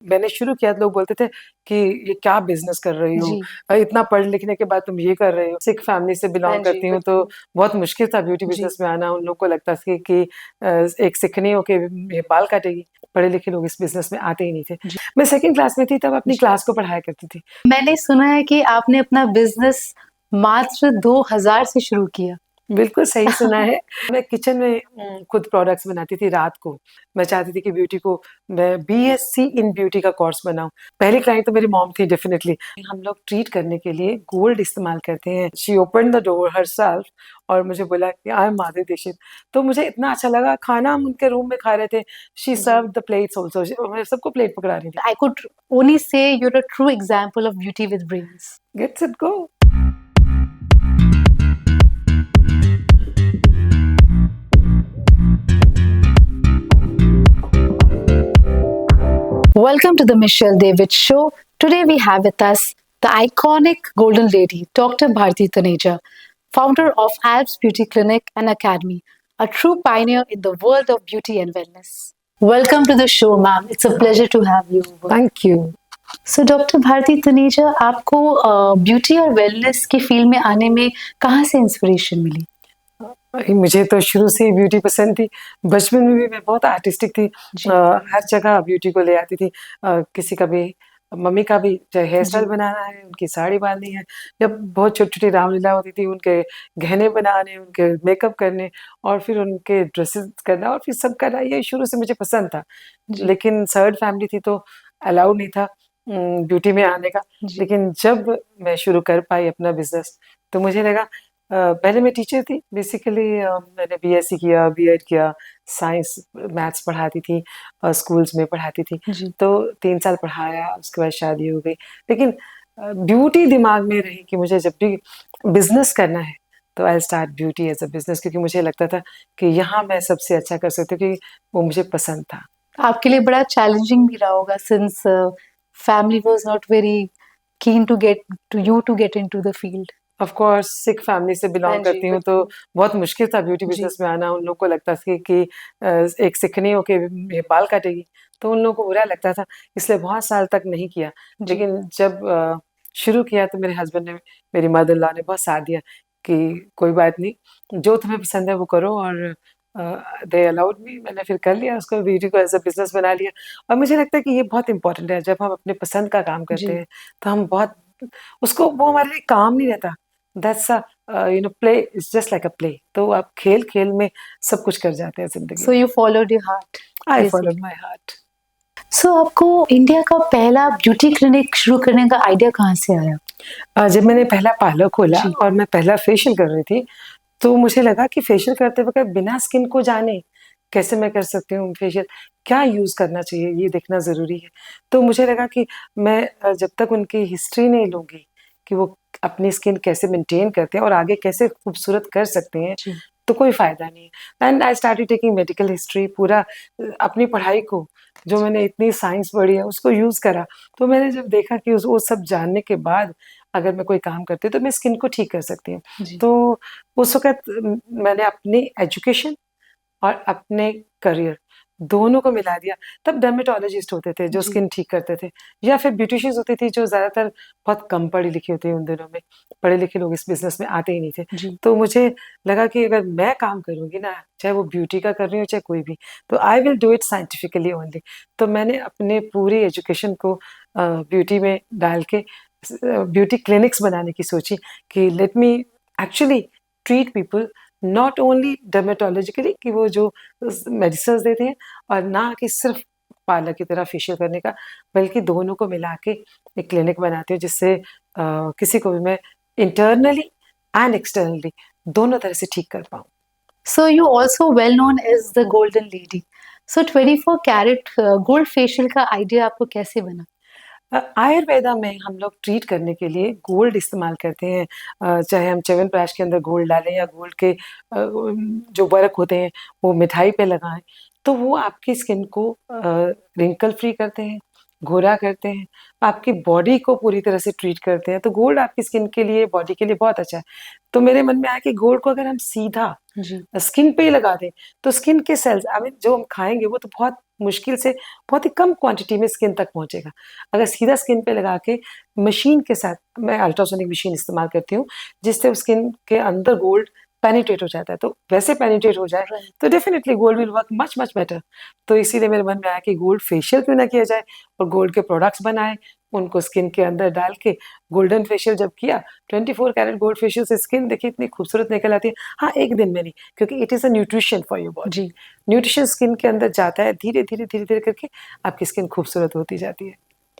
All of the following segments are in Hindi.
मैंने शुरू किया तो लोग बोलते थे कि ये क्या बिज़नेस कर रही हो? जी। इतना पढ़ लिखने के बाद तुम ये कर रहे हो। सिख फैमिली से हाँ बिलॉन्ग जी, करती हूँ तो बिल्कुल। बहुत मुश्किल था ब्यूटी जी। बिज़नेस में आना। उन लोग को लगता था कि एक सिखनी हो के ये बाल काटेगी। पढ़े-लिखे लोग इस बिज़नेस में आते ही नहीं थे। जी। मैं सेकंड क्लास में थी तब अपनी जी। क्लास को पढ़ाया करती थी। मैंने सुना है कि आपने अपना बिज़नेस मात्र 2000 से शुरू किया। बिल्कुल सही सुना है। मैं किचन में खुद प्रोडक्ट्स बनाती थी रात को। मैं चाहती थी कि ब्यूटी को मैं बीएससी इन ब्यूटी का कोर्स बनाऊँ। पहली क्लाइंट तो मेरी मॉम थी डेफिनिटली। हम लोग ट्रीट करने के लिए गोल्ड इस्तेमाल करते हैं। She opened the door herself और मुझे बोला कि आई एम माधुरी दीक्षित। तो मुझे इतना अच्छा लगा, खाना हम उनके रूम में खा रहे थे। शी जी। Served the plates also. मैं सबको प्लेट पकड़ा रही थी। I could only say you're a true example of beauty with brains. Get set go. Welcome to the Michelle David Show. Today we have with us the iconic Golden Lady, Dr. Bharti Taneja, founder of Alps Beauty Clinic and Academy, a true pioneer in the world of beauty and wellness. Welcome to the show, ma'am. It's a pleasure to have you. Thank you. So, doctor Bharti Taneja, आपको ब्यूटी और वेलनेस की फील्ड में आने में कहाँ से इंस्पिरेशन मिली? मुझे तो शुरू से ही ब्यूटी पसंद थी। बचपन में भी मैं बहुत आर्टिस्टिक थी। जी। हर जगह ब्यूटी को ले आती थी। किसी का भी मम्मी का भी चाहे हेयर स्टाइल जी। बनाना है, उनकी साड़ी बाँधनी है, जब बहुत छोटी-छोटी रामलीला होती थी, उनके गहने बनाने, उनके मेकअप करने और फिर उनके ड्रेसेस करना और फिर सब करना, ये शुरू से मुझे पसंद था। जी। लेकिन सर्ड फैमिली थी तो अलाउ नहीं था ब्यूटी में आने का। जी। लेकिन जब मैं शुरू कर पाई अपना बिज़नेस, तो मुझे लगा पहले मैं टीचर थी बेसिकली। मैंने बीएससी किया, बीएड किया, साइंस, मैथ्स पढ़ाती थी स्कूल्स में पढ़ाती थी। जी। तो 3 साल पढ़ाया, उसके बाद शादी हो गई। लेकिन ब्यूटी दिमाग में रही कि मुझे जब भी बिज़नेस करना है, तो I will start beauty as a business, क्योंकि मुझे लगता था कि यहाँ मैं सबसे अच्छा कर सकती हूँ, क्योंकि वो मुझे पसंद था। आपके लिए बड़ा चैलेंजिंग भी रहा होगा since family was not very keen to get into the field. Of course Sikh family से हाँ बिलॉन्ग जी, करती हूँ, तो बिल्कुल। बहुत मुश्किल था ब्यूटी जी। बिज़नेस में आना। उन लोग को लगता था कि एक सिखनी हो के ये बाल काटेगी, तो उन लोगों को बुरा लगता था, इसलिए बहुत साल तक नहीं किया। जी। लेकिन जब शुरू किया तो मेरे हस्बैंड ने, मेरी मदर इन लॉ ने बहुत साथ दिया कि कोई बात नहीं, जो तुम्हें पसंद है वो करो और दे अलाउड मी। मैंने फिर कर लिया उसको, ब्यूटी को एज़ अ बिज़नेस बना लिया। और मुझे लगता है कि ये बहुत इम्पोर्टेंट है, जब हम अपने पसंद का काम करते जी। हैं, तो हम बहुत उसको, वो हमारे लिए काम नहीं रहता। That's a play is just like a play. तो आप खेल-खेल में सब कुछ कर जाते हैं ज़िंदगी सो में। You followed your heart I followed basically. My heart. So आपको इंडिया का पहला ब्यूटी क्लिनिक शुरू करने का आइडिया कहाँ से आया? जब मैंने पहला पार्लर खोला जी। और मैं पहला फेशियल कर रही थी, तो मुझे लगा कि फेशियल करते वक़्त बिना स्किन को जाने कैसे मैं कर सकती हूँ फेशियल? क्या यूज़ करना चाहिए, ये देखना ज़रूरी है। तो मुझे लगा कि मैं जब तक उनकी हिस्ट्री नहीं लूँगी कि वो अपनी स्किन कैसे मेंटेन करते हैं और आगे कैसे खूबसूरत कर सकते हैं, जी। तो कोई फ़ायदा नहीं है। And I started taking medical history, पूरा अपनी पढ़ाई को, जो मैंने इतनी साइंस पढ़ी है, उसको यूज़ करा। तो मैंने जब देखा कि उस वो सब जानने के बाद अगर मैं कोई काम करती हूँ, तो मैं स्किन को ठीक कर सकती हूँ। जी। तो उस वक़्त मैंने अपनी एजुकेशन और अपने करियर दोनों को मिला दिया। तब डर्मेटोलॉजिस्ट होते थे जो जी। स्किन ठीक करते थे, या फिर ब्यूटिशियंस होती थी जो ज़्यादातर बहुत कम पढ़ी-लिखी होती है उन दिनों में। पढ़े-लिखे लोग इस बिज़नेस में आते ही नहीं थे। जी। तो मुझे लगा कि अगर मैं काम करूँगी ना, चाहे वो ब्यूटी का कर रही हूँ, चाहे कोई भी, तो I will do it scientifically only. तो मैंने अपने पूरी एजुकेशन को ब्यूटी में डाल के ब्यूटी क्लिनिक्स बनाने की सोची कि let me actually treat people not only dermatologically, कि वो जो मेडिसिन्स देते हैं, और ना कि सिर्फ पार्लर की तरह फेशियल करने का, बल्कि दोनों को मिला के एक क्लिनिक बनाती हूँ, जिससे किसी को भी मैं इंटरनली एंड एक्सटर्नली दोनों तरह से ठीक कर पाऊँ। So you also well known as the Golden Lady. So 24 carat gold facial का आइडिया आपको कैसे बना? आयुर्वेदा में हम लोग ट्रीट करने के लिए गोल्ड इस्तेमाल करते हैं। चाहे हम च्यवनप्राश के अंदर गोल्ड डालें या गोल्ड के जो वर्क होते हैं वो मिठाई पे लगाएँ, तो वो आपकी स्किन को रिंकल फ्री करते हैं, गोरा करते हैं, आपकी बॉडी को पूरी तरह से ट्रीट करते हैं। तो गोल्ड आपकी स्किन के लिए, बॉडी के लिए बहुत अच्छा है। तो मेरे मन में आया कि गोल्ड को अगर हम सीधा जी। स्किन पे ही लगा दें, तो स्किन के सेल्स, आई मीन जो हम खाएँगे वो तो बहुत मुश्किल से बहुत ही कम क्वांटिटी में स्किन तक पहुँचेगा। अगर सीधा स्किन पे लगा के मशीन के साथ, मैं अल्ट्रासोनिक मशीन इस्तेमाल करती हूँ, जिससे स्किन के अंदर गोल्ड पेनिट्रेट हो जाता है, तो वैसे पेनिट्रेट हो जाए राइट। तो definitely gold will work much much better. तो इसीलिए मेरे मन में आया कि गोल्ड फेशियल क्यों ना किया जाए, और गोल्ड के प्रोडक्ट्स बनाए, उनको स्किन के अंदर डाल के गोल्डन फेशियल जब किया, 24 कैरेट गोल्ड फेशियल से स्किन देखिए इतनी खूबसूरत निकल आती है। हाँ, एक दिन में नहीं, क्योंकि it is a nutrition for your body. जी। न्यूट्रिशन स्किन के अंदर जाता है, धीरे-धीरे करके आपकी स्किन खूबसूरत होती जाती है।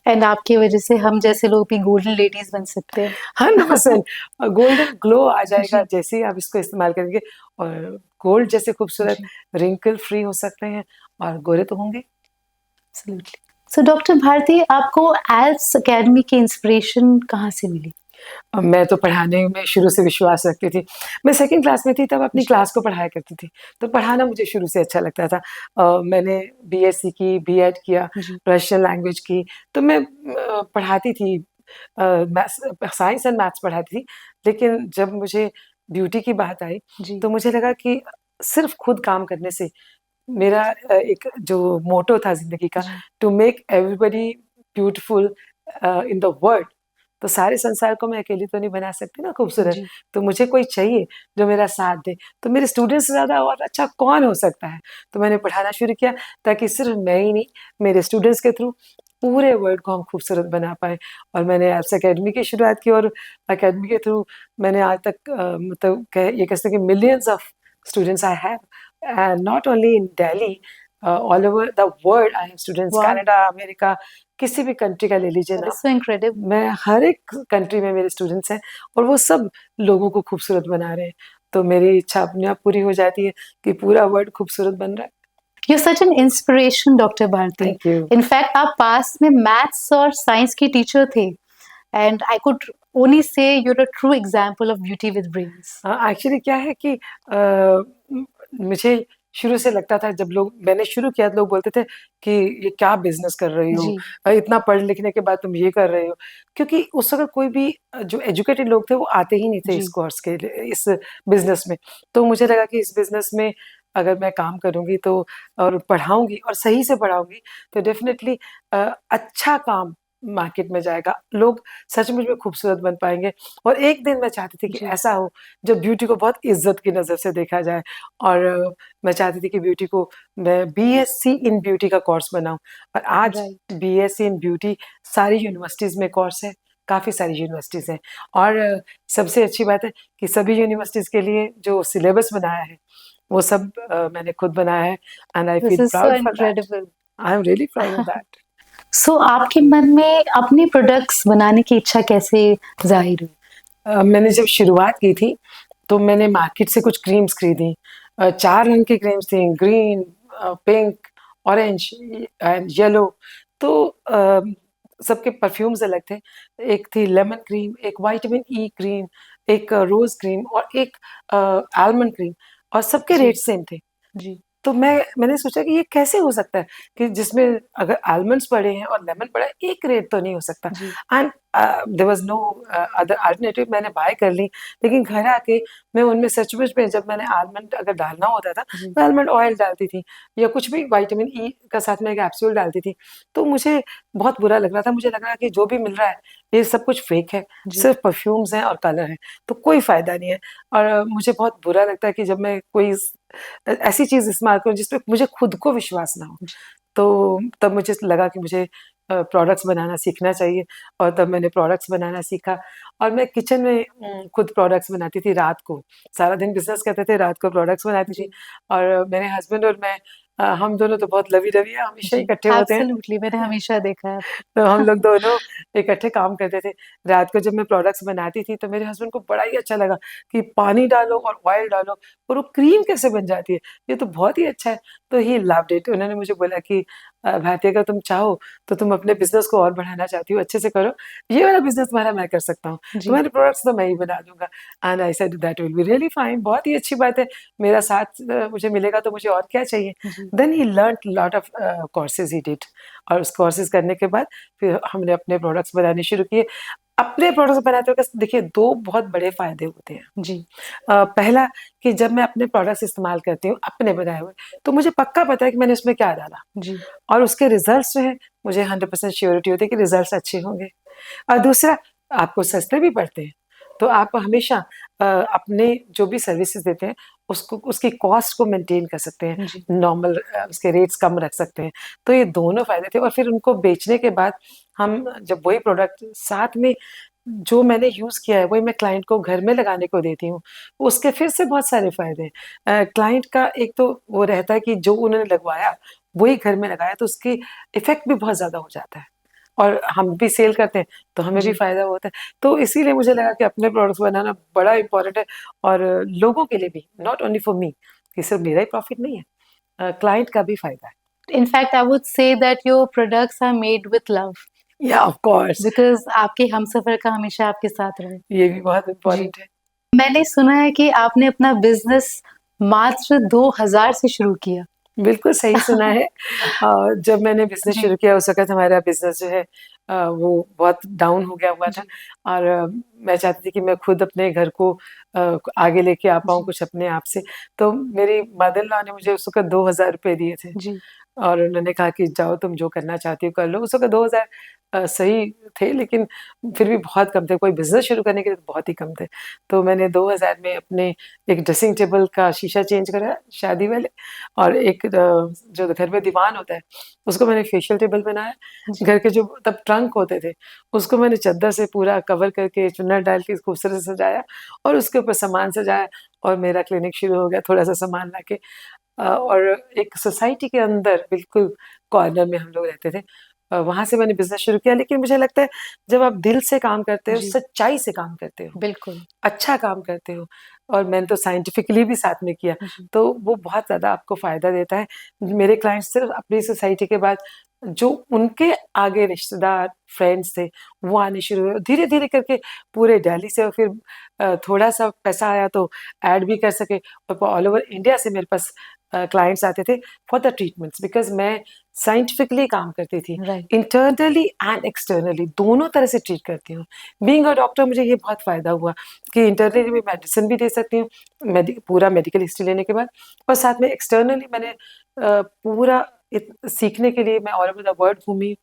एंड आपकी वजह से हम जैसे लोग भी गोल्डन लेडीज बन सकते हैं। 100% गोल्डन ग्लो आ जाएगा जी। जैसे ही आप इसको इस्तेमाल करेंगे, और गोल्ड जैसे खूबसूरत जी। रिंकल फ्री हो सकते हैं, और गोरे तो होंगे। एब्सोल्युटली। सो डॉक्टर भारती, आपको एल्स एकेडमी की इंस्पिरेशन कहाँ से मिली? मैं तो पढ़ाने में शुरू से विश्वास रखती थी। मैं सेकंड क्लास में थी तब अपनी जी। क्लास को पढ़ाया करती थी, तो पढ़ाना मुझे शुरू से अच्छा लगता था। मैंने बीएससी की, बीएड किया, जी। रशियन लैंग्वेज की, तो मैं पढ़ाती थी, मैथ्स, साइंस एंड मैथ्स पढ़ाती थी। लेकिन जब मुझे ब्यूटी की बात आई, जी। तो मुझे लगा कि सिर्फ़ खुद काम करने से, मेरा एक जो मोटो था ज़िंदगी का, जी। To make everybody beautiful in the world, तो सारे संसार को मैं अकेली तो नहीं बना सकती ना खूबसूरत, जी। तो मुझे कोई चाहिए जो मेरा साथ दे। तो मेरे स्टूडेंट्स से ज़्यादा और अच्छा कौन हो सकता है? तो मैंने पढ़ाना शुरू किया, ताकि सिर्फ़ मैं ही नहीं, मेरे स्टूडेंट्स के थ्रू पूरे वर्ल्ड को हम खूबसूरत बना पाएँ। और मैंने एप्स अकेडमी की शुरुआत की, और अकेडमी के थ्रू मैंने आज तक मतलब कह ये कह सकते हैं कि millions of students I have, and not only in Delhi, all over the world I have students, wow! Canada, America, किसी भी कंट्री का ले लीजिए दैट ना, इज़ सो इनक्रेडिबल। मैं हर एक कंट्री में मेरे स्टूडेंट्स हैं, और वो सब लोगों को खूबसूरत बना रहे हैं। तो मेरी इच्छा अपने आप पूरी हो जाती है कि पूरा वर्ल्ड खूबसूरत बन रहा है। You are such an inspiration doctor Bharti. Thank you. In fact आप पास्ट में मैथ्स और साइंस की टीचर थे, and I could only say you are a true example of beauty with brains. Actually क्या है कि म मुझे शुरू से लगता था, जब लोग मैंने शुरू किया तो लोग बोलते थे कि ये क्या बिज़नेस कर रही हो? जी। इतना पढ़ लिखने के बाद तुम ये कर रहे हो। क्योंकि उस वक़्त कोई भी जो एजुकेटेड लोग थे वो आते ही नहीं थे इस जी। कोर्स के लिए, इस बिज़नेस में। तो मुझे लगा कि इस बिज़नेस में अगर मैं काम करूँगी तो, और पढ़ाऊँगी और सही से पढ़ाऊँगी, तो डेफ़िनेटली अच्छा काम मार्केट में जाएगा। लोग सचमुच में खूबसूरत बन पाएँगे। और एक दिन मैं चाहती थी कि जी। ऐसा हो जब ब्यूटी को बहुत इज़्ज़त की नज़र से देखा जाए, और मैं चाहती थी कि ब्यूटी को, मैं बीएससी इन ब्यूटी का कोर्स बनाऊँ, और आज राइट। बीएससी इन ब्यूटी सारी यूनिवर्सिटीज़ में कोर्स है, काफ़ी सारी यूनिवर्सिटीज़ हैं। और सबसे अच्छी बात है कि सभी यूनिवर्सिटीज़ के लिए जो सिलेबस बनाया है, वो सब मैंने खुद बनाया है, and I this feel is so proud for that. Incredible. I am really proud of that. So आपके मन में अपने प्रोडक्ट्स बनाने की इच्छा कैसे ज़ाहिर हुई? मैंने जब शुरुआत की थी, तो मैंने मार्केट से कुछ क्रीम्स खरीदी। 4 रंग की क्रीम्स थी, green, pink, orange and yellow. तो सबके परफ्यूम्स अलग थे। एक थी लेमन क्रीम, एक विटामिन ई क्रीम, एक रोज़ क्रीम, और एक आलमंड क्रीम, और सबके जी। रेट सेम थे। जी। तो मैंने सोचा कि ये कैसे हो सकता है कि जिसमें अगर आलमंड्स पड़े हैं और लेमन पड़ा है, एक रेट तो नहीं हो सकता। जी। And there was no other alternative, मैंने बाय कर ली। लेकिन घर आके मैं उनमें सचमुच में, जब मैंने आलमंड अगर डालना होता था, जी। मैं आलमंड ऑयल डालती थी, या कुछ भी विटामिन ई का साथ में कैप्सूल डालती थी। तो मुझे बहुत बुरा लग रहा था, मुझे लग रहा है कि जो भी मिल रहा है, ये सब कुछ फेक है, जी। सिर्फ़ परफ्यूम्स हैं और कलर हैं, तो कोई फ़ायदा नहीं है। और मुझे बहुत बुरा लगता है कि जब मैं कोई ऐसी चीज़ इस्तेमाल करूँ जिस पे मुझे खुद को विश्वास ना हो। जी। तो तब मुझे लगा कि मुझे प्रोडक्ट्स बनाना सीखना चाहिए, और तब मैंने प्रोडक्ट्स बनाना सीखा, और मैं किचन में खुद प्रोडक्ट्स बनाती थी रात को। सारा दिन बिज़नेस करते थे, रात को प्रोडक्ट्स बनाती थी, जी। और मेरे हस्बैंड और मैं, हम दोनों तो बहुत लवी-डवी हैं, हमेशा जी। इकट्ठे होते हैं। एब्सोल्युटली, मैंने हमेशा देखा है तो हम आपको। लोग दोनों इकट्ठे काम करते थे। रात को जब मैं प्रोडक्ट्स बनाती थी, तो मेरे हस्बैंड को बड़ा ही अच्छा लगा कि पानी डालो और ऑयल डालो और वो क्रीम कैसे बन जाती है, ये तो बहुत ही अच्छा है। तो ही लव्ड इट। उन्होंने मुझे बोला कि भारती, अगर तुम चाहो तो तुम अपने बिज़नेस को और बढ़ाना चाहती हो, अच्छे से करो। ये वाला बिज़नेस तुम्हारा मैं कर सकता हूँ। जी। तुम्हारे प्रोडक्ट्स तो मैं ही बना दूँगा। And I said that will be really fine, बहुत ही अच्छी बात है। मेरा साथ मुझे मिलेगा तो मुझे और क्या चाहिए। जी। Then he learned lot of courses he did, और उस कोर्सेज़ करने के बाद फिर हमने अपने प्रोडक्ट्स बनाने शुरू किए। अपने प्रोडक्ट्स बनाते वक़्त देखिए 2 बहुत बड़े फ़ायदे होते हैं। जी, पहला कि जब मैं अपने प्रोडक्ट्स इस्तेमाल करती हूँ, अपने बनाए हुए, तो मुझे पक्का पता है कि मैंने उसमें क्या डाला जी, और उसके रिज़ल्ट्स जो हैं, मुझे 100% श्योरिटी होती है कि रिज़ल्ट्स अच्छे होंगे। और दूसरा, आपको सस्ते भी पड़ते हैं, तो आप हमेशा अपने जो भी सर्विसेज़ देते हैं, उसको उसकी कॉस्ट को मेंटेन कर सकते हैं, जी, नॉर्मल उसके रेट्स कम रख सकते हैं। तो ये दोनों फ़ायदे थे और फिर उनको बेचने के बाद हम जब वही प्रोडक्ट साथ में जो मैंने यूज़ किया है, वही मैं क्लाइंट को घर में लगाने को देती हूँ। उसके फिर से बहुत सारे फ़ायदे हैं। क्लाइंट का एक तो वो रहता है कि जो उन्होंने लगवाया, वही घर में लगाया, तो उसकी इफ़ेक्ट भी बहुत ज़्यादा हो जाता है और हम भी सेल करते हैं, तो हमें भी जी। फ़ायदा होता है। तो इसीलिए मुझे लगा कि अपने प्रोडक्ट्स बनाना बड़ा इम्पोर्टेंट है और लोगों के लिए भी, नॉट ओनली फॉर मी, कि सिर्फ़ मेरा ही प्रॉफ़िट नहीं है, क्लाइंट का भी फ़ायदा है। In fact, I would say that your products are made with love या ऑफ़ कोर्स, because आपके हमसफ़र का हमेशा आपके साथ रहे। ये भी बहुत जी। इम्पोर्टेंट है। मैंने सुना है कि आपने अपना बिज़नेस मात्र 2000 से शुरू किया। बिल्कुल सही सुना है। जब मैंने बिज़नेस जी, शुरू किया उस वक़्त हमारा बिज़नेस जो है वो बहुत डाउन हो गया हुआ था जी, और मैं चाहती थी कि मैं खुद अपने घर को आगे लेके आ पाऊँ जी, कुछ अपने आप से। तो मेरी मदर इन लॉ ने मुझे उस वक़्त 2000 रुपए दिए थे जी, और उन्होंने कहा कि जाओ तुम जो करना चाहती हो कर लो। उस वक़्त 2000 सही थे लेकिन फिर भी बहुत कम थे। कोई बिज़नेस शुरू करने के लिए तो बहुत ही कम थे। तो मैंने 2000 में अपने एक ड्रेसिंग टेबल का शीशा चेंज कराया शादी वाले और एक जो घर में दीवान होता है, उसको मैंने फेशियल टेबल बनाया। जी, घर के जो तब ट्रंक होते थे, उसको मैंने चद्दर से पूरा कवर करके चुन्नट डाल के खूबसूरत से सजाया और उसके ऊपर सामान सजाया और मेरा क्लिनिक शुरू हो गया थोड़ा-सा सामान लाके। और एक सोसाइटी के अंदर बिल्कुल कॉर्नर में हम लोग रहते थे। वहाँ से मैंने बिज़नेस शुरू किया लेकिन मुझे लगता है जब आप दिल से काम करते हो, जी, सच्चाई से काम करते हो, बिल्कुल। अच्छा काम करते हो और मैंने तो साइंटिफिकली भी साथ में किया, जी, तो वो बहुत ज़्यादा आपको फ़ायदा देता है। मेरे क्लाइंट्स सिर्फ़ अपनी सोसाइटी के बाद जो उनके आगे रिश्तेदार, फ्रेंड्स थे, वो आने शुरू हुए। धीरे-धीरे करके पूरे दिल्ली से और फिर थोड़ा-सा पैसा आया तो ऐड भी कर सके और ऑल ओवर इंडिया से मेरे पास क्लाइंट्स आते थे फॉर द ट्रीटमेंट्स बिकॉज़ मैं साइंटिफिकली काम करती थी। राइट, इंटरनली एंड एक्सटर्नली दोनों तरह से ट्रीट करती हूँ। बीइंग अ डॉक्टर मुझे ये बहुत फ़ायदा हुआ कि इंटरनली मैं मेडिसिन भी दे सकती हूँ, पूरा मेडिकल हिस्ट्री लेने के बाद और साथ में एक्सटर्नली मैंने पूरा सीखने के लिए मैं ऑल ओवर द वर्ल्ड घूमी,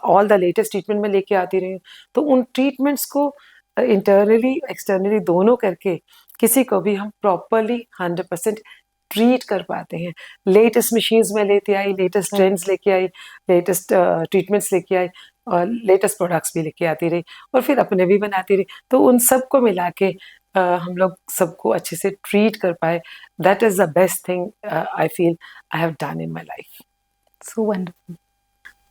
ऑल द लेटेस्ट ट्रीटमेंट मैं लेके आती रही हूँ। तो उन ट्रीटमेंट्स को इंटरनली, एक्सटर्नली दोनों करके किसी को भी हम प्रॉपरली 100% ट्रीट कर पाते हैं। लेटेस्ट मशीन्स मैं लेती आई, लेटेस्ट राइट। ट्रेंड्स लेके आई, लेटेस्ट ट्रीटमेंट्स लेके आई और लेटेस्ट प्रोडक्ट्स भी लेके आती रही और फिर अपने भी बनाती रही। तो उन सबको मिला के हम लोग सबको अच्छे से ट्रीट कर पाए। That is the best thing I feel I have done in my life. So wonderful.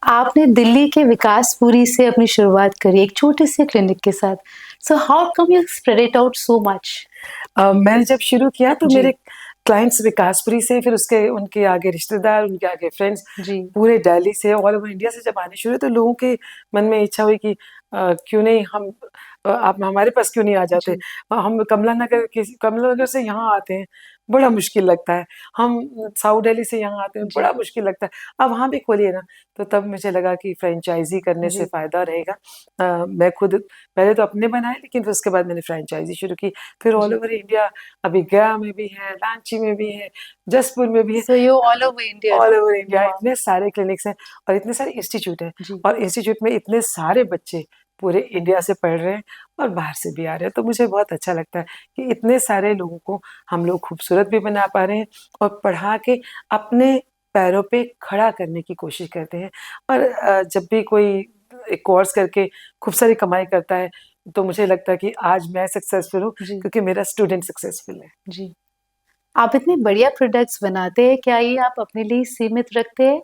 आपने दिल्ली के विकासपुरी से अपनी शुरुआत करी एक छोटे से क्लिनिक के साथ। So how come you spread it out so much? मैंने जब शुरू किया तो जी, मेरे क्लाइंट्स विकासपुरी से फिर उसके उनके आगे रिश्तेदार, उनके आगे फ्रेंड्स जी, पूरे दिल्ली से ऑल ओवर इंडिया से जब आने शुरू हुए तो लोगों के मन में इच्छा हुई कि क्यों नहीं हम आप हमारे पास क्यों नहीं आ जाते? जी, हम कमला नगर से यहाँ आते हैं, बड़ा मुश्किल लगता है। हम साउथ दिल्ली से यहाँ आते हैं, जी, बड़ा मुश्किल लगता है। अब वहाँ भी खोलिए ना, तो तब मुझे लगा कि फ्रैंचाइज़ी करने से जी, फ़ायदा रहेगा। मैं खुद पहले तो अपने बनाए लेकिन फिर उसके बाद मैंने फ्रैंचाइज़ी शुरू की। फिर ऑल जी। ओवर इंडिया अभी गया में भी है, रांची में भी है, जसपुर में भी है, so you all over India all now. Over India wow! इतने सारे क्लिनिक्स हैं और इतने सारे इंस्टीट्यूट हैं जी, और इंस्टीट्यूट में इतने सारे बच्चे पूरे इंडिया से पढ़ रहे हैं और बाहर से भी आ रहे हैं। तो मुझे बहुत अच्छा लगता है कि इतने सारे लोगों को हम लोग खूबसूरत भी बना पा रहे हैं और पढ़ा के अपने पैरों पे खड़ा करने की कोशिश करते हैं। और जब भी कोई एक कोर्स करके खूब सारी कमाई करता है, तो मुझे लगता है कि आज मैं सक्सेसफुल हूँ जी, क्योंकि मेरा स्टूडेंट सक्सेसफुल है। जी। आप इतने बढ़िया प्रोडक्ट्स बनाते हैं, क्या ये आप अपने लिए ही सीमित रखते हैं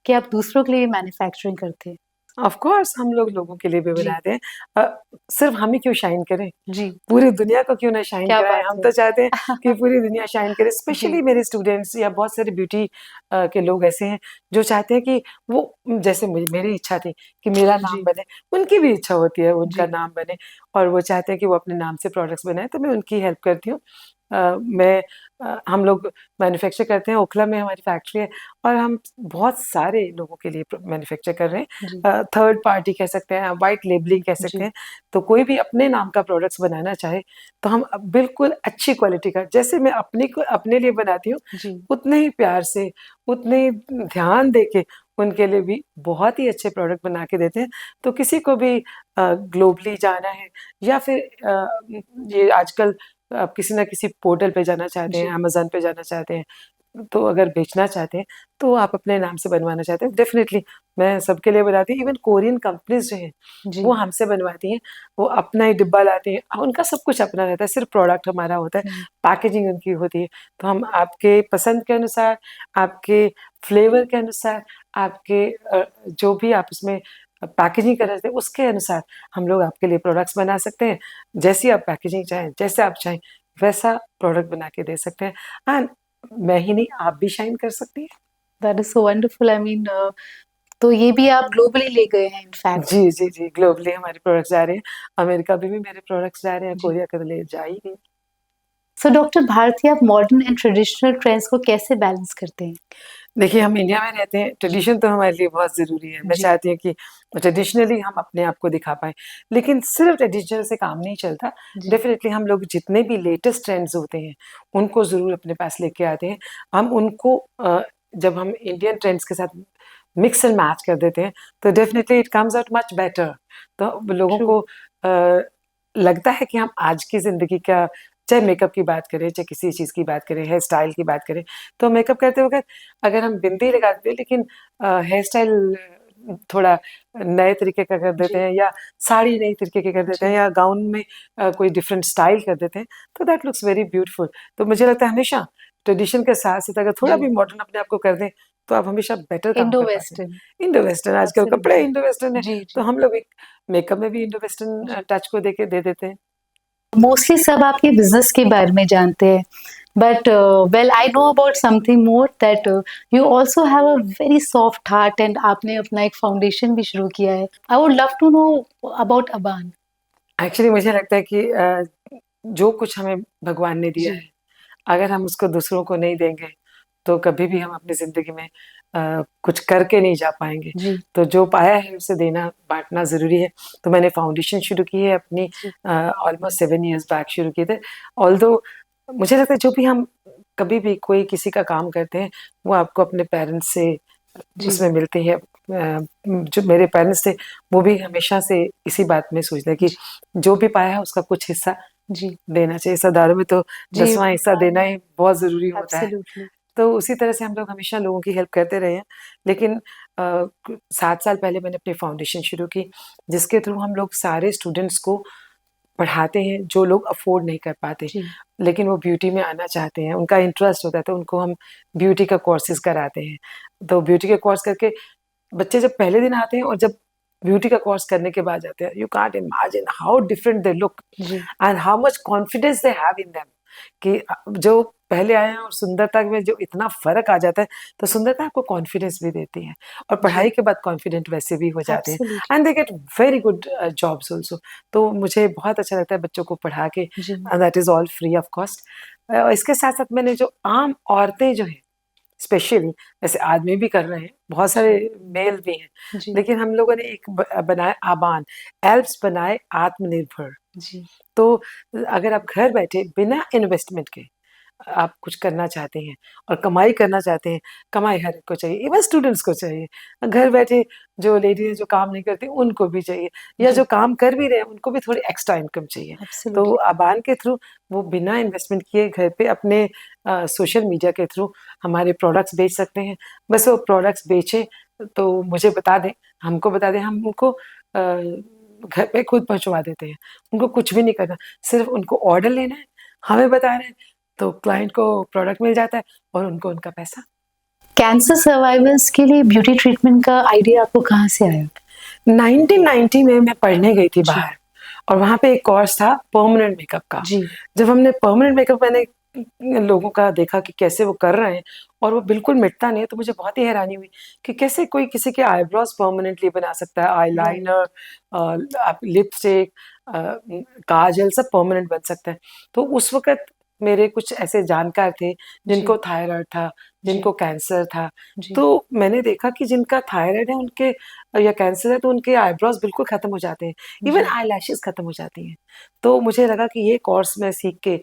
कि आप दूसरों के लिए भी मैन्युफैक्चरिंग करते हैं? ऑफ कोर्स हम लोग लोगों के लिए भी जी, बनाते हैं। सिर्फ हम ही क्यों शाइन करें? जी, पूरी दुनिया को क्यों ना शाइन क्या कराएँ, बात हम है! तो चाहते हैं कि पूरी दुनिया शाइन करे। जी, स्पेशली मेरे स्टूडेंट्स या बहुत सारे ब्यूटी के लोग ऐसे हैं, जो चाहते हैं कि वो जैसे मेरी इच्छा थी कि मेरा नाम जी, बने, उनकी भी इच्छा होती है उनका जी, नाम बने और वो चाहते हैं कि वो अपने नाम से प्रोडक्ट्स बनाएँ, तो मैं उनकी हेल्प करती हूँ। हम लोग मैन्युफैक्चर करते हैं, ओखला में हमारी फैक्ट्री है और हम बहुत सारे लोगों के लिए मैन्युफैक्चर कर रहे जी हैं। थर्ड पार्टी कह सकते हैं, वाइट लेबलिंग कह सकते जी हैं। तो कोई भी अपने नाम का प्रोडक्ट्स बनाना चाहे तो हम बिल्कुल अच्छी क्वालिटी का, जैसे मैं अपने लिए बनाती हूँ जी उतने ही प्यार से, उतने ही ध्यान देके उनके लिए भी बहुत ही अच्छे प्रोडक्ट बना के देते हैं। तो किसी को भी ग्लोबली जाना है या फिर ये आजकल आप किसी ना किसी पोर्टल पे जाना चाहते हैं, जी अमेज़न पे जाना चाहते हैं, तो अगर बेचना चाहते हैं, तो आप अपने नाम से बनवाना चाहते हैं, डेफ़िनिटली मैं सबके लिए बनाती हूँ। इवन कोरियन कंपनीज़ जो हैं, जी वो हमसे बनवाती हैं, वो अपना ही डिब्बा लाती हैं, उनका सब कुछ अपना रहता है, सिर्फ़ प्रोडक्ट हमारा होता है, हम्म, पैकेजिंग उनकी होती है। तो हम आपके पसंद के अनुसार, आपके फ्लेवर के अनुसार, आपके जो भी आप उसमें पैकेजिंग करना चाहते हैं, उसके अनुसार हम लोग आपके लिए प्रोडक्ट्स बना सकते हैं। जैसी आप पैकेजिंग चाहें, जैसे आप चाहें, वैसा प्रोडक्ट बना के दे सकते हैं। एंड मैं ही नहीं, आप भी शाइन कर सकती हैं। That is so wonderful. I mean, तो ये भी आप ग्लोबली ले गए हैं इनफैक्ट। जी, जी, जी, ग्लोबली हमारे प्रोडक्ट्स जा रहे हैं। अमेरिका में भी मेरे प्रोडक्ट्स जा रहे हैं, जी। कोरिया का तो ले जा ही रहे हैं। सो डॉक्टर भारती, आप मॉडर्न एंड ट्रेडिशनल ट्रेंड्स को कैसे बैलेंस करते हैं? देखिए, हम इंडिया में रहते हैं, जी ट्रेडिशन तो हमारे लिए बहुत ज़रूरी है। मैं जी चाहती हूँ कि ट्रेडिशनली हम अपने आप को दिखा पाएँ। लेकिन सिर्फ़ ट्रेडिशन से काम नहीं चलता। जी डेफ़िनिटली हम लोग जितने भी लेटेस्ट ट्रेंड्स होते हैं, उनको ज़रूर अपने पास लेके आते हैं। हम उनको जब हम इंडियन ट्रेंड्स के साथ मिक्स एंड मैच कर देते हैं, तो definitely it comes out much better. तो लोगों ट्रू। को लगता है कि हम आज की ज़िंदगी का, चाहे मेकअप की बात करें, चाहे किसी चीज़ की बात करें, हेयर स्टाइल की बात करें, तो मेकअप करते वक़्त अगर हम बिंदी लगा देते हैं लेकिन हेयर स्टाइल थोड़ा नए तरीके का कर देते जी हैं या साड़ी नई तरीके की कर देते हैं जी या गाउन में कोई डिफरेंट स्टाइल कर देते हैं, तो दैट लुक्स वेरी ब्यूटीफुल। तो मुझे लगता है हमेशा ट्रेडिशन के साथ-साथ अगर थोड़ा जी भी मॉडर्न अपने आप को कर दें, तो आप हमेशा बेटर काम इंडो कर पाते हैं। वेस्टर्न। इंडो वेस्टर्न आजकल कपड़े एब्सोल्युटली। इंडो वेस्टर्न है, जी तो जी हम लोग एक मेकअप में भी इंडो वेस्टर्न जी। टच को देके दे देते हैं। मोस्टली सब आपके बिजनेस के बारे में जानते हैं, but well I know about something more, that you also have a very soft heart and आपने अपना एक फाउंडेशन भी शुरू किया है। I would love to know about Aban. Actually मुझे लगता है कि जो कुछ हमें भगवान ने दिया जी है, अगर हम उसको दूसरों को नहीं देंगे, तो कभी भी हम अपनी ज़िंदगी में कुछ करके नहीं जा पाएँगे। जी तो जो पाया है उसे देना, बाँटना ज़रूरी है। तो मैंने फाउंडेशन शुरू की है अपनी, जी ऑलमोस्ट 7 इयर्स बैक शुरू किए थे। ऑल्दो मुझे लगता है जो भी हम कभी भी कोई किसी का काम करते हैं, वो आपको अपने पेरेंट्स से जी उसमें मिलती है। जो मेरे पेरेंट्स थे, वो भी हमेशा से इसी बात में सोचते हैं कि जी जो भी पाया है उसका कुछ हिस्सा जी देना चाहिए। हिस्सादारी में तो जी 10वाँ हिस्सा देना ही बहुत ज़रूरी होता है। एब्सोल्युटली। तो उसी तरह से हम लोग हमेशा लोगों की हेल्प करते रहे हैं। लेकिन 7 साल पहले मैंने अपनी फाउंडेशन शुरू की, जिसके थ्रू हम लोग सारे स्टूडेंट्स को पढ़ाते हैं, जो लोग अफ़ोर्ड नहीं कर पाते, जी लेकिन वो ब्यूटी में आना चाहते हैं, उनका इंटरेस्ट होता है, तो उनको हम ब्यूटी का कोर्सेज़ कराते हैं। तो ब्यूटी के कोर्स करके बच्चे जब पहले दिन आते हैं और जब ब्यूटी का कोर्स करने के बाद जाते हैं, you can't imagine how different they look जी and how much confidence they have in them, कि जो पहले आए हैं और सुंदरता में जो इतना फ़र्क आ जाता है, तो सुंदरता आपको कॉन्फिडेंस भी देती है और जी पढ़ाई के बाद कॉन्फिडेंट वैसे भी हो जाते हैं absolutely. And they get very good jobs also. तो मुझे बहुत अच्छा लगता है बच्चों को पढ़ा के, जी that is all free of cost. इसके साथ-साथ मैंने जो आम औरतें जो हैं, स्पेशली वैसे आदमी भी कर रहे हैं, बहुत सारे जी मेल भी हैं, जी लेकिन हम लोगों ने एक बनाया आबान, एल्प्स बनाए आत्मनिर्भर। जी तो अगर आप घर बैठे बिना इन्वेस्टमेंट के आप कुछ करना चाहते हैं और कमाई करना चाहते हैं, कमाई हर एक को चाहिए, इवन स्टूडेंट्स को चाहिए। घर बैठे जो लेडीज़ जो काम नहीं करती उनको भी चाहिए, या जो जी काम कर भी रहे हैं उनको भी थोड़ी एक्स्ट्रा इनकम चाहिए। तो एब्सोल्युटली। अबान के थ्रू वो बिना इन्वेस्टमेंट किए घर पे अपने सोशल मीडिया के थ्रू हमारे प्रोडक्ट्स बेच सकते हैं। बस वो प्रोडक्ट्स बेचें तो मुझे बता दें, हमको बता दें, हम उनको घर पे खुद पहुँचवा देते हैं। उनको कुछ भी नहीं करना, सिर्फ़ उनको ऑर्डर लेना है, हमें बता रहे हैं, तो क्लाइंट को प्रोडक्ट मिल जाता है और उनको उनका पैसा। कैंसर सर्वाइवर्स के लिए ब्यूटी ट्रीटमेंट का आइडिया आपको कहाँ से आया? 1990 में मैं पढ़ने गई थी जी बाहर और वहाँ पे एक कोर्स था परमानेंट मेकअप का। जी जब हमने परमानेंट मेकअप, मैंने लोगों का देखा कि कैसे वो कर रहे हैं और वो बिल्कुल मिटता नहीं है, तो मुझे बहुत ही हैरानी हुई कि कैसे कोई किसी के आईब्रोज परमानेंटली बना सकता है, राइट। आईलाइनर, आप लिपस्टिक, काजल सब परमानेंट बन सकता है। तो उस वक़्त मेरे कुछ ऐसे जानकार थे जिनको जी। थायराइड था, जी। जिनको कैंसर था। जी। तो मैंने देखा कि जिनका थायराइड है उनके या कैंसर है तो उनके आईब्रोज बिल्कुल खत्म हो जाते हैं, इवन जी। आईलैशेस खत्म हो जाती हैं। तो मुझे लगा कि ये कोर्स मैं सीख के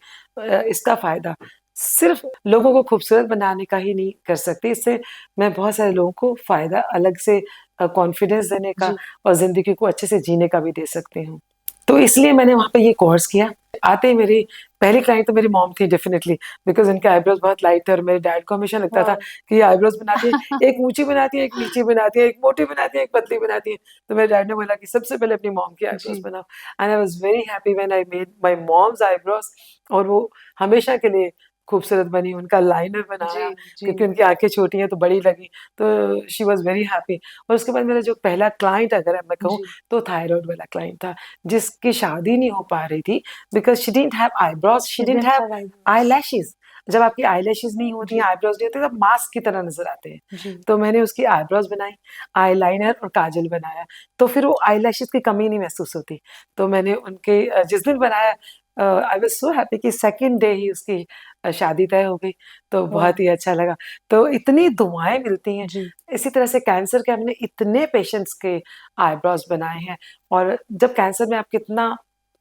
इसका फ़ायदा सिर्फ़ लोगों को खूबसूरत बनाने का ही नहीं कर सकती, इससे मैं बहुत सारे लोगों को फ़ायदा अलग से कॉन्फिडेंस देने का जी। और ज़िंदगी को अच्छे से जीने का भी दे सकती हूँ। तो इसलिए मैंने वहाँ पे ये कोर्स किया। आते ही मेरी पहली क्लाइंट तो मेरी मॉम थी डेफ़िनिटली, बिकॉज़ उनके आईब्रोज़ बहुत लाइट थे और मेरे डैड को हमेशा लगता था वाओ! कि ये आईब्रोज़ बनाती है, एक ऊँची बनाती है, एक नीची बनाती है, एक मोटी बनाती है, एक पतली बनाती है। तो मेरे डैड ने बोला कि सबसे पहले अपनी मॉम की आईब्रोज़ जी। बनाओ, and I was very happy when I made my moms eyebrows, और वो हमेशा के लिए खूबसूरत बनी। उनका लाइनर जी। बनाया जी। क्योंकि उनकी आँखें छोटी हैं तो बड़ी लगी, तो शी वाज़ वेरी हैप्पी। और उसके बाद मेरा जो पहला क्लाइंट अगर मैं कहूँ जी। तो थायरॉइड वाला क्लाइंट था, जिसकी शादी नहीं हो पा रही थी because she didn't have eyebrows, she didn't didn't have have eyebrows. Eyelashes. जब आपकी आईलैशेज़ नहीं होती हैं, जी। आईब्रोज़ नहीं होते, तब मास्क की तरह नज़र आते हैं। जी। तो मैंने उसकी आईब्रोज़ बनाई, आईलाइनर और काजल बनाया, तो फिर वो आईलैशेज़ की कमी नहीं महसूस होती। तो मैंने उनके जिस दिन बनाया आई वाज़ सो हैप्पी कि सेकंड डे ही उसकी शादी तय हो गई, तो वाह! बहुत ही अच्छा लगा। तो इतनी दुआएँ मिलती हैं। जी। इसी तरह से कैंसर के हमने इतने पेशेंट्स के आईब्रोज़ बनाए हैं, और जब कैंसर में आप कितना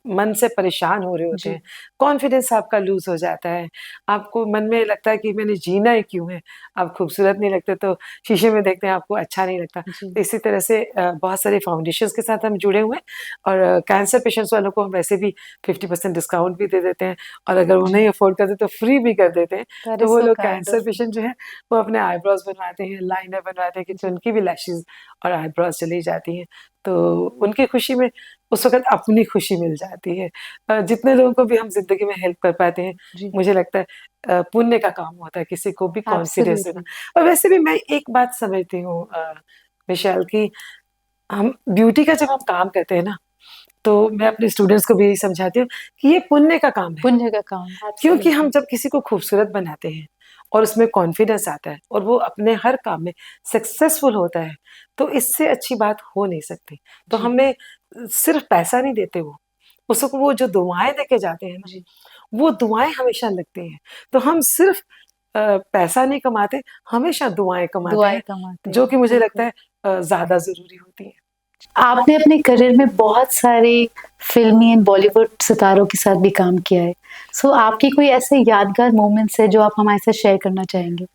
मन से परेशान हो रहे होते जी। हैं, कॉन्फिडेंस आपका लूज़ हो जाता है, आपको मन में लगता है कि मैंने जीना ही क्यों है? आप खूबसूरत नहीं लगते तो शीशे में देखते हैं आपको अच्छा नहीं लगता। जी। तो इसी तरह से बहुत सारे फाउंडेशंस के साथ हम जुड़े हुए हैं, और कैंसर पेशेंट्स वालों को हम वैसे भी 50% डिस्काउंट भी दे देते हैं, और अगर वो जी। नहीं अफ़ोर्ड करते तो फ्री भी कर देते हैं। दैट तो इज़ वो सो लोग kind cancer of you. Patient जो हैं, वो अपने आईब्रोज़ बनवाते हैं, लाइनर बनवाते हैं क्योंकि जी। उनकी भी लैशेज़ और आईब्रोज़ चली जाती हैं। तो उनकी खुशी में उस वक़्त अपनी खुशी मिल जाती है। जितने लोगों को भी हम ज़िंदगी में हेल्प कर पाते हैं, जी। मुझे लगता है पुण्य का काम होता है किसी को भी कॉन्फिडेंस देना। एब्सोल्युटली। और वैसे भी मैं एक बात समझती हूँ विशाल, कि हम ब्यूटी का जब हम काम करते हैं ना, तो मैं अपने स्टूडेंट्स को भी यही समझाती हूँ कि ये पुण्य का काम है। पुण्य का काम, क्योंकि हम एब्सोल्युटली। जब किसी को खूबसूरत बनाते हैं और उसमें कॉन्फिडेंस आता है और वो अपने हर काम में सक्सेसफुल होता है, तो इससे अच्छी बात हो नहीं सकती। तो जी। हमें सिर्फ़ पैसा नहीं देते वो, उसको वो जो दुआएँ देके जाते हैं ना, जी। वो दुआएँ हमेशा लगती हैं। तो हम सिर्फ़ पैसा नहीं कमाते, हमेशा दुआएँ कमाते दुआएँ हैं, कमाते जो हैं, कि मुझे लगता बिल्कुल। है ज़्यादा ज़रूरी होती हैं। आपने अपने करियर में बहुत सारे फ़िल्मी एंड बॉलीवुड सितारों के साथ भी काम किया है। सो आपकी कोई ऐसे यादगार मोमेंट्स है जो आप हमारे साथ शेयर करना चाहेंगे?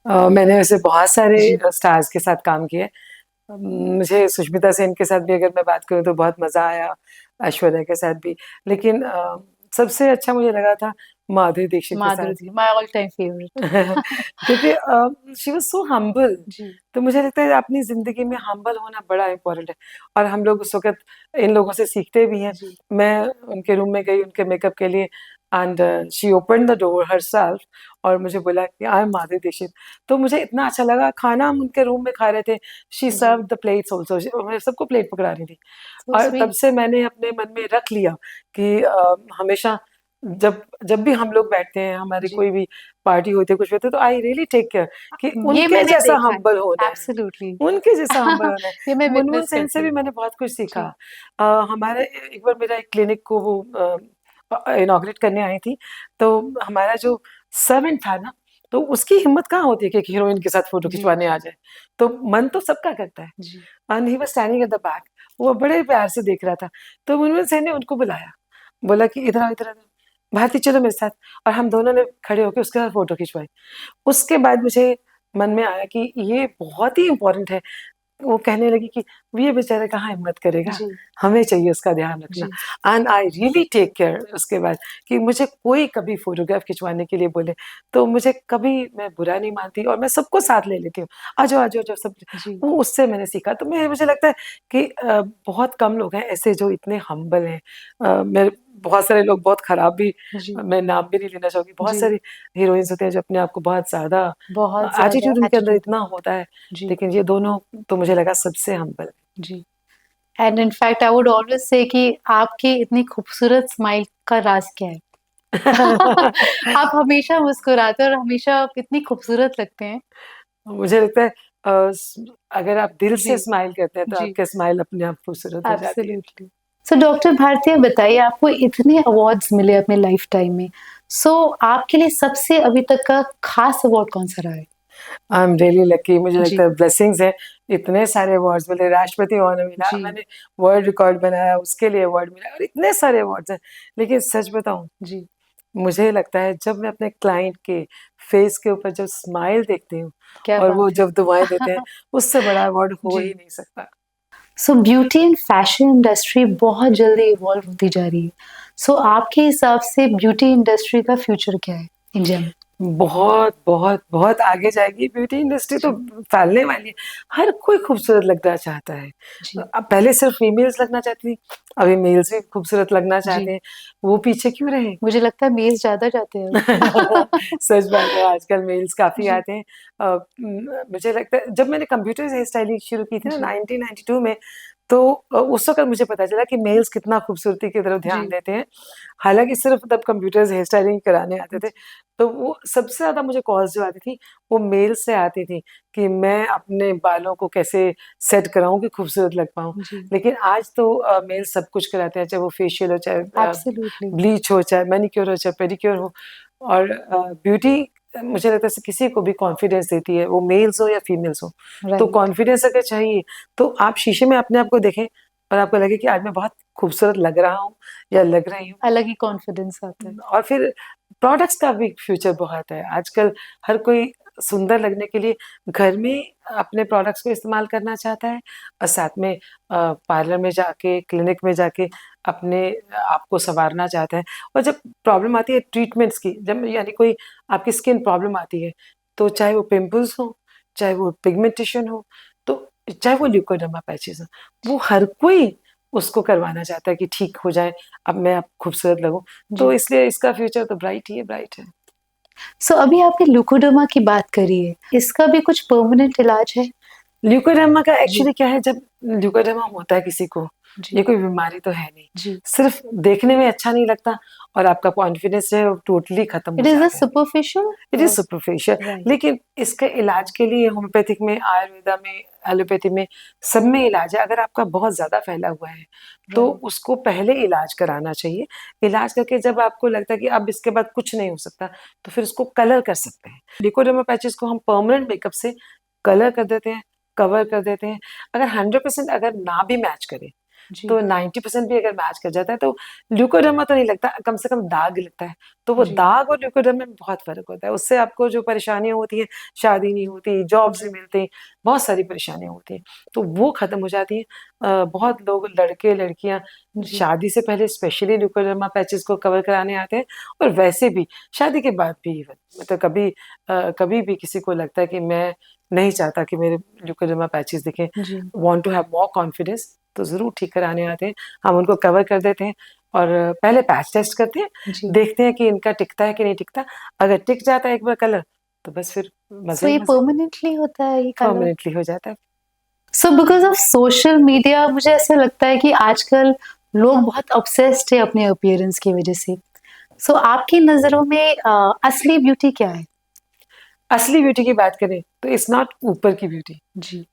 मैंने वैसे बहुत सारे जी। स्टार्स के साथ काम किया है। मुझे सुष्मिता सेन के साथ भी अगर मैं बात करूँ तो बहुत मज़ा आया, ऐश्वर्या के साथ भी। लेकिन सबसे अच्छा मुझे लगा था माधुरी दीक्षित के साथ। माधुरी दी, माय ऑल टाइम फेवरेट। क्योंकि शी वाज़ सो हम्बल। जी। तो मुझे लगता है अपनी ज़िंदगी में हम्बल होना बड़ा इम्पोर्टेंट है, और हम लोग उस वक़्त इन लोगों से सीखते भी हैं। जी। मैं उनके रूम में गई उनके मेकअप के लिए, and she opened the door herself और मुझे बोला कि आई एम माधुरी दीक्षित। तो मुझे इतना अच्छा लगा, खाना हम उनके रूम में खा रहे थे, शी जी। सर्व्ड द प्लेट्स आल्सो, मैं सबको प्लेट पकड़ा रही थी। सो और तब स्वीट। से मैंने अपने मन में रख लिया कि हमेशा जब जब भी हम लोग बैठते हैं, हमारी जी। कोई भी पार्टी होती है, कुछ भी होता है, तो आई रियली टेक केयर कि ये उनके मैंने जैसा देखा है, हम्बल होना है, एब्सोल्युटली। उनके जैसा हम्बल होना है। ये मैं मुनमुन विटनेस सेन से करती भी हूँ। मैंने बहुत कुछ सीखा। जी। हमारे एक बार मेरा एक क्लिनिक को वो इनॉग्रेट करने आई थी, तो हमारा जो सर्वेंट था ना, तो उसकी हिम्मत कहाँ होती है कि एक हीरोइन के साथ फ़ोटो जी। खिंचवाने आ जाए। तो मन तो सबका करता है, जी। And he was standing at the back, वो बड़े प्यार से देख रहा था। तो मुनमुन सेन ने उनको बुलाया, बोला कि इधर आओ, इधर आओ, भारती चलो मेरे साथ, और हम दोनों ने खड़े होके उसके साथ फ़ोटो खिंचवाई। उसके बाद मुझे मन में आया कि ये बहुत ही इम्पोर्टेंट है। वो कहने लगी कि ये बेचारा कहाँ हिम्मत करेगा, जी। हमें चाहिए उसका ध्यान रखना। जी। And I really take care उसके बाद कि मुझे कोई कभी फ़ोटोग्राफ खिंचवाने के लिए बोले, तो मुझे कभी मैं बुरा नहीं मानती और मैं सबको साथ ले लेती हूँ। आ जाओ, आ जाओ, जाओ सब। जी। वो उससे मैंने सीखा। तो मुझे लगता है कि बहुत कम लोग हैं ऐसे जो इतने हम्बल हैं। मेरे बहुत सारे लोग बहुत खराब भी, जी। मैं नाम भी नहीं लेना चाहूँगी, बहुत जी। सारी हीरोइन्स होती हैं जो अपने आप को बहुत ज़्यादा बहुत ज़्यादा एटीट्यूड उनके अंदर एटीट्यूड इतना होता है, जी। लेकिन ये दोनों तो मुझे लगा सबसे हम्बल है। जी। And in fact I would always say कि आपकी इतनी खूबसूरत स्माइल का राज़ क्या है? आप हमेशा मुस्कुराते हैं और हमेशा आप इतनी खूबसूरत लगते हैं। मुझे लगता है अगर आप दिल जी। से स्माइल करते हैं तो जी। आपकी स्माइल अपने आप खूबसूरत हो जाती है। एब्सोल्युटली। सो डॉक्टर भारती बताइए आपको इतने अवार्ड्स मिले अपने लाइफ टाइम में, सो आपके लिए सबसे अभी तक का खास अवार्ड कौन-सा रहा है? आई एम रियली लकी, मुझे जी, लगता है ब्लेसिंग्स है। इतने सारे अवार्ड्स मिले, राष्ट्रपति अवार्ड मिला, जी, मैंने वर्ल्ड रिकॉर्ड बनाया उसके लिए अवार्ड मिला और इतने सारे अवार्ड्स हैं। लेकिन सच बताऊँ, जी। मुझे लगता है जब मैं अपने क्लाइंट के फेस के ऊपर जब स्माइल देखती हूँ क्या और वो बात है! जब दुआएँ देते हैं, उससे बड़ा अवार्ड हो जी। ही नहीं सकता। सो ब्यूटी एंड फैशन इंडस्ट्री बहुत जल्दी इवॉल्व होती जा रही है। सो आपके हिसाब से ब्यूटी इंडस्ट्री का फ्यूचर क्या है इंडिया में? बहुत, बहुत, बहुत आगे जाएगी ब्यूटी इंडस्ट्री तो जी, फैलने वाली है। हर कोई खूबसूरत लगना चाहता है। जी, अब पहले सिर्फ़ फीमेल्स लगना चाहती थी, अभी मेल्स भी खूबसूरत लगना जी। चाहते हैं। वो पीछे क्यों रहे? मुझे लगता है मेल्स ज़्यादा जाते हैं अब। सच बात है, आजकल मेल्स काफ़ी जी, आते हैं। मुझे लगता है जब मैंने कंप्यूटर हेयर स्टाइलिंग शुरू की थी ना जी, 1992 में, तो उस वक़्त मुझे पता चला कि मेल्स कितना खूबसूरती की तरफ ध्यान जी, देते हैं। हालाँकि सिर्फ़ तब कंप्यूटर्स हेयर स्टाइलिंग कराने आते थे, जी, तो वो सबसे ज़्यादा मुझे कॉल्स जो आती थी, वो मेल्स से आती थी कि मैं अपने बालों को कैसे सेट कराऊँ कि खूबसूरत लग पाऊँ। जी। लेकिन आज तो मेल्स सब कुछ कराते हैं, चाहे वो फेशियल हो, चाहे एब्सोल्युटली, ब्लीच हो, चाहे मैनीक्योर हो, चाहे पेडीक्योर हो और ब्यूटी मुझे लगता है किसी को भी कॉन्फिडेंस देती है, वो मेल्स हो या फीमेल्स हो। तो राइट। कॉन्फिडेंस अगर चाहिए, तो आप शीशे में अपने आप को देखें और आपको लगे कि आज मैं बहुत खूबसूरत लग रहा हूँ या लग रही हूँ। अलग ही कॉन्फिडेंस आता है। और फिर प्रोडक्ट्स का भी फ्यूचर बहुत है। आजकल हर कोई सुंदर लगने के लिए घर में अपने प्रोडक्ट्स को इस्तेमाल करना चाहता है और साथ में पार्लर में जाके, क्लिनिक में जाके अपने आप को सँवारना चाहता है। और जब प्रॉब्लम आती है ट्रीटमेंट्स की, जब यानी कोई आपकी स्किन प्रॉब्लम आती है, तो चाहे वो पिंपल्स हो, चाहे वो पिगमेंटेशन हो, तो चाहे वो ल्यूकोडर्मा पैचेज़ हों, वो हर कोई उसको करवाना चाहता है कि ठीक हो जाए, अब खूबसूरत लगूँ। तो जी। इसलिए इसका फ्यूचर तो ब्राइट ही है, ब्राइट है। सो अभी आपने ल्यूकोडर्मा की बात करी है। इसका भी कुछ परमानेंट इलाज है? ल्यूकोडर्मा का जी, एक्चुअली क्या है जब ल्यूकोडर्मा होता है किसी को, जी, ये कोई बीमारी तो है नहीं। जी। सिर्फ़ देखने में अच्छा नहीं लगता और आपका कॉन्फिडेंस जो है वो टोटली खत्म हो इट इज़ अ जाता है। Superficial it is superficial right, लेकिन इसका इलाज के लिए होम्योपैथिक में, आयुर्वेदा में, एलोपैथी में सब में इलाज है। अगर आपका बहुत ज़्यादा फैला हुआ है, तो राइट। उसको पहले इलाज कराना चाहिए। इलाज करके जब आपको लगता है कि अब इसके बाद कुछ नहीं हो सकता, तो फिर उसको कलर कर सकते हैं। लिकोडर्मा पैचेज़ को हम परमानेंट मेकअप से कलर कर देते हैं, कवर कर देते हैं। अगर 100% अगर ना भी मैच करे, जी, तो 90% भी अगर मैच कर जाता है तो ल्यूकोडर्मा तो नहीं लगता, कम से कम दाग लगता है। तो वो जी, दाग और ल्यूकोडर्मा में बहुत फ़र्क होता है। उससे आपको जो परेशानियाँ होती हैं, शादी नहीं होती, जॉब्स नहीं जी, मिलती, बहुत सारी परेशानियाँ होती हैं, तो वो ख़त्म हो जाती हैं। बहुत लोग लड़के-लड़कियाँ जी, शादी से पहले स्पेशली ल्यूकोडर्मा पैचेज़ को कवर कराने आते हैं और वैसे भी शादी के बाद भी इवन मतलब कभी भी किसी को लगता है कि मैं नहीं चाहता कि मेरे ल्यूकोडर्मा पैचेज़ दिखें, जी, want to have more confidence तो ज़रूर ठीक कराने आते हैं। हम उनको कवर कर देते हैं और पहले पैच टेस्ट करते हैं, जी। देखते हैं कि इनका टिकता है कि नहीं टिकता। अगर टिक जाता है एक बार कलर, तो बस फिर मज़े सो ही ये मज़े, परमानेंटली होता है ये कलर? परमानेंटली हो जाता है। So because of social media मुझे ऐसा लगता है कि आजकल लोग बहुत ऑब्सेस्ड है अपने अपीयरेंस की वज़ह से। सो आपकी नज़रों में असली ब्यूटी क्या है? असली ब्यूटी की बात करें, तो इट्स नॉट ऊपर की ब्यूटी, जी,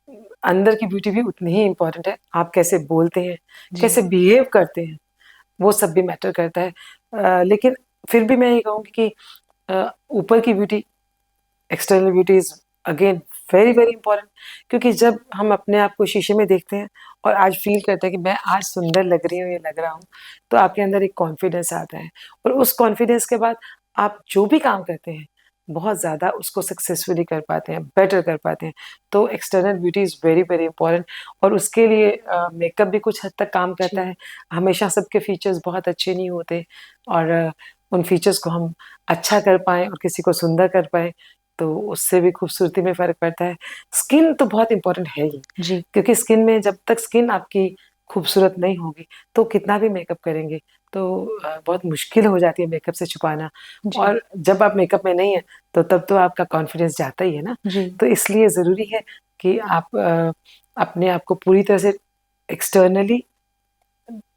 अंदर की ब्यूटी भी उतनी ही इम्पोर्टेंट है। आप कैसे बोलते हैं, जी, कैसे बिहेव करते हैं, वो सब भी मैटर करता है। लेकिन फिर भी मैं ये कहूँगी कि ऊपर की beauty external beauty is again very, very important क्योंकि जब हम अपने आप को शीशे में देखते हैं और आज फ़ील करते हैं कि मैं आज सुंदर लग रही हूँ या लग रहा हूँ, तो आपके अंदर एक कॉन्फिडेंस आता है और उस कॉन्फिडेंस के बाद आप जो भी काम करते हैं, बहुत ज़्यादा उसको सक्सेसफुली कर पाते हैं, बेटर कर पाते हैं। तो external beauty is very, very important और उसके लिए मेकअप भी कुछ हद तक काम करता जी, है। हमेशा सबके फीचर्स बहुत अच्छे नहीं होते और उन फीचर्स को हम अच्छा कर पाएँ और किसी को सुंदर कर पाएँ, तो उससे भी खूबसूरती में फ़र्क पड़ता है। स्किन तो बहुत इम्पोर्टेंट है ही, जी, क्योंकि स्किन में जब तक स्किन आपकी खूबसूरत नहीं होगी, तो कितना भी मेकअप करेंगे, तो बहुत मुश्किल हो जाती है मेकअप से छुपाना जी, और जब आप मेकअप में नहीं हैं, तो तब तो आपका कॉन्फिडेंस जाता ही है ना। जी, तो इसलिए ज़रूरी है कि आप अपने आप को पूरी तरह से एक्सटर्नली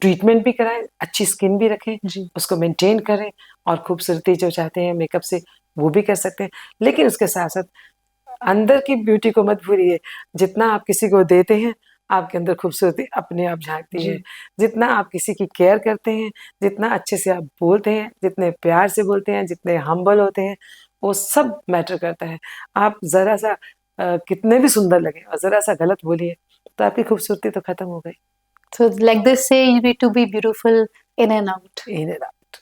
ट्रीटमेंट भी कराएँ, अच्छी स्किन भी रखें, जी, उसको मेंटेन करें और खूबसूरती जो चाहते हैं मेकअप से, वो भी कर सकते हैं। लेकिन उसके साथ-साथ अंदर की ब्यूटी को मत भूलिए, जितना आप किसी को देते हैं, आपके अंदर खूबसूरती अपने आप झाँकती है। जी। जितना आप किसी की केयर करते हैं, जितना अच्छे से आप बोलते हैं, जितने प्यार से बोलते हैं, जितने हम्बल होते हैं, वो सब मैटर करता है। आप ज़रा-सा कितने भी सुंदर लगें और ज़रा-सा गलत बोलिए, तो आपकी खूबसूरती तो खत्म हो गई। So like they say, you need to be beautiful in and out. In and out.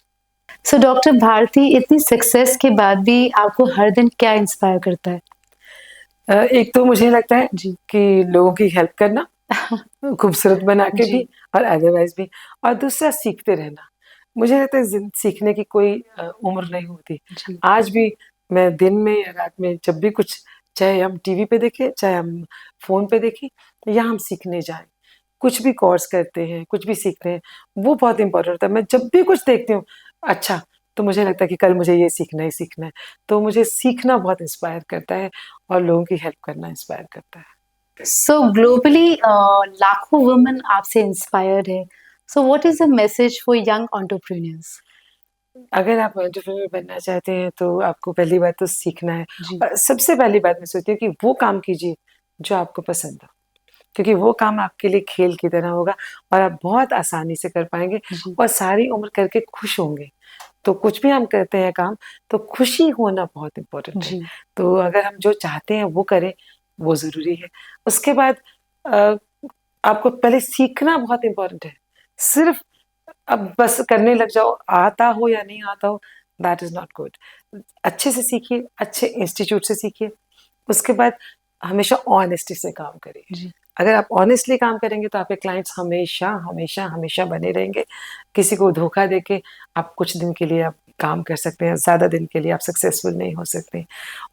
So doctor Bharti, इतनी सक्सेस के बाद भी आपको हर दिन क्या इंस्पायर करता है? एक तो मुझे लगता है जी। कि लोगों की हेल्प करना, खूबसूरत बना के जी। भी और अदरवाइज़ भी, और दूसरा सीखते रहना। मुझे लगता है सीखने की कोई उम्र नहीं होती। जी। आज भी मैं दिन में या रात में जब भी कुछ, चाहे हम टीवी पे देखें, चाहे हम फ़ोन पे देखें या हम सीखने जाएँ, कुछ भी कोर्स करते हैं, कुछ भी सीखते हैं, वो बहुत इम्पोर्टेंट होता है। मैं जब भी कुछ देखती हूँ, अच्छा, तो मुझे लगता है कि कल मुझे ये सीखना ही सीखना है। तो मुझे सीखना बहुत इंस्पायर करता है और लोगों की हेल्प करना इंस्पायर करता है। So globally, लाखों वुमेन आपसे इंस्पायर्ड है. So what is the message for young entrepreneurs? अगर आप एंटरप्रेन्योर बनना चाहते हैं, तो आपको पहली बात तो सीखना है जी। और सबसे पहली बात मैं सोचती हूँ कि वो काम कीजिए जो आपको पसंद हो, क्योंकि वो काम आपके लिए खेल की तरह होगा और आप बहुत आसानी से कर पाएँगे जी। और सारी उम्र करके खुश होंगे। तो कुछ भी हम करते हैं काम, तो खुशी होना बहुत इम्पोर्टेंट है। जी। तो अगर हम जो चाहते हैं वो करें, वो ज़रूरी है। उसके बाद अ, आपको पहले सीखना बहुत इम्पोर्टेंट है। सिर्फ़ अब बस करने लग जाओ, आता हो या नहीं आता हो, दैट इज़ नॉट गुड। अच्छे से सीखिए, अच्छे इंस्टीट्यूट से सीखिए। उसके बाद हमेशा ऑनेस्टी से काम करिए। जी। अगर आप ऑनेस्टली काम करेंगे, तो आपके क्लाइंट्स हमेशा, हमेशा, हमेशा बने रहेंगे। किसी को धोखा देके आप कुछ दिन के लिए आप काम कर सकते हैं, ज़्यादा दिन के लिए आप सक्सेसफुल नहीं हो सकते।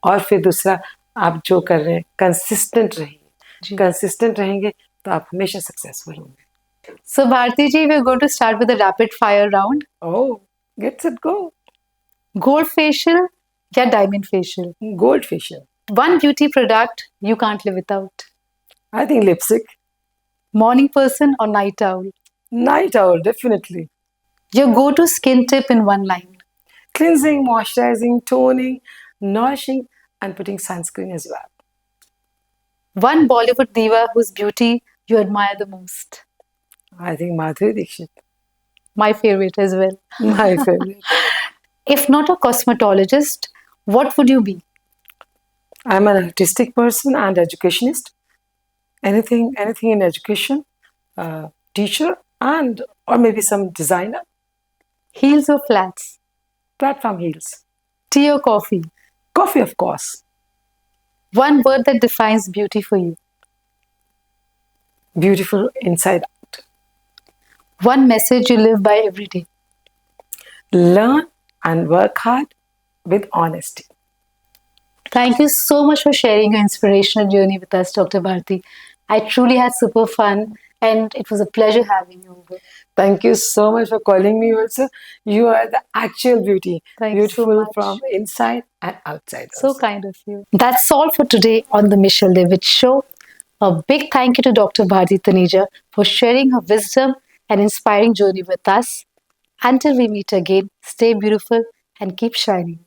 और फिर दूसरा, आप जो कर रहे हैं, कंसिस्टेंट रहिए। जी। कंसिस्टेंट रहेंगे, तो आप हमेशा सक्सेसफुल होंगे। So Bharti ji, we're going to start with a rapid fire round. Oh! Get set go. Gold facial या diamond facial? Gold facial. One beauty product you can't live without. I think lipstick. Morning person or night owl? Night owl definitely. Your go-to skin tip in one line. Cleansing, moisturizing, toning, nourishing, and putting sunscreen as well. One Bollywood diva whose beauty you admire the most. I think Madhuri Dixit, My favorite as well. my favorite. If not a cosmetologist, what would you be? I'm an artistic person and educationist. Anything in education, teacher, and or maybe some designer. Heels or flats? Platform heels. Tea or coffee? Coffee, of course. One word that defines beauty for you. Beautiful inside out. One message you live by every day. Learn and work hard with honesty. Thank you so much for sharing your inspirational journey with us, Dr. Bharti. I truly had super fun and it was a pleasure having you over. Thank you so much for calling me also. You are the actual beauty. Thank you so Beautiful much. from inside and outside. So also. kind of you. That's all for today on the Michelle David Show. A big thank you to Dr. Bharti Taneja for sharing her wisdom and inspiring journey with us. Until we meet again, stay beautiful and keep shining.